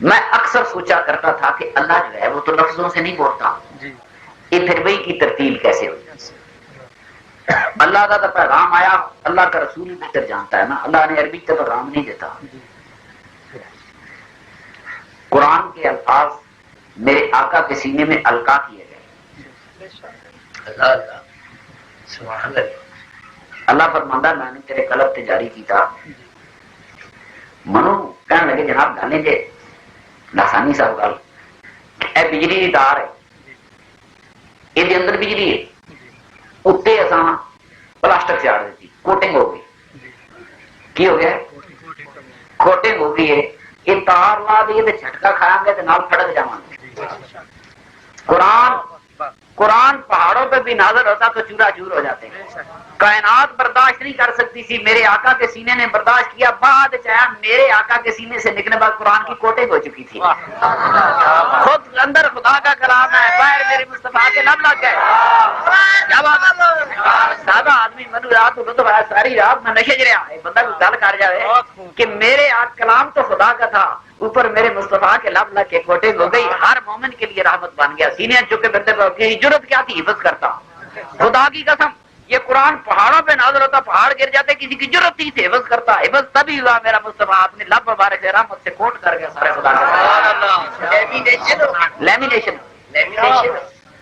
میں اکثر سوچا کرتا تھا کہ اللہ جو ہے وہ تو لفظوں سے نہیں بولتا، یہ پھر وہی کی ترتیب کیسے ہوئی؟ اللہ کا تو پیغام آیا، اللہ کا رسول بھی بہتر جانتا ہے نا، اللہ نے عربی کا پیغام نہیں دیتا۔ قرآن کے الفاظ میرے آقا کے سینے میں القا کیے گئے۔ اللہ فرماندہ میں نے تیرے قلب تے جاری کیتا، منو کہنے لگے جناب گانے دے لاسانی صاحب گل اے بجلی کی تار ہے، یہ اندر بجلی ہے، اتنے اساں پلاسٹک چاڑ دیتی، کوٹنگ ہو گئی۔ کی ہو گیا؟ کوٹنگ ہو گئی ہے۔ یہ تار لا دیے تو جھٹکا کھائیں گے تو نال پھڑک جاؤں گے۔ قرآن پہاڑوں پہ بھی نازل ہوتا تو چورا چور ہو جاتے ہیں۔ کائنات برداشت نہیں کر سکتی تھی، میرے آقا کے سینے نے برداشت کیا، بعد چاہا میرے آقا کے سینے سے نکلنے بعد قرآن کی کوٹنگ ہو چکی تھی۔ خود اندر خدا کا کلام ہے، باہر میرے مصطفیٰ کے لب لگ گئے۔ کیا بات ہے؟ سادہ آدمی منو رات لطف آیا، ساری رات میں نشے رہا ہے، بندہ کوئی گل کر جائے کہ میرے کلام تو خدا کا تھا، اوپر میرے مصطفیٰ کے لب لگ کے کوٹنگ ہو گئی، ہر مومن کے لیے رحمت بن گیا۔ سینے چکے بندے کی ضرورت کیا تھی حفظ کرتا؟ خدا کی قسم یہ قرآن پہاڑوں پہ نازل ہوتا، پہاڑ گر جاتے، کسی کی ضرورت تھی سے حفظ کرتا۔ حفظ تبھی ہوا میرا مصطفیٰ اپنے لب مبارک سے رحمت سے کوٹ کر گیا سارے خدا کا۔ لیمینیشن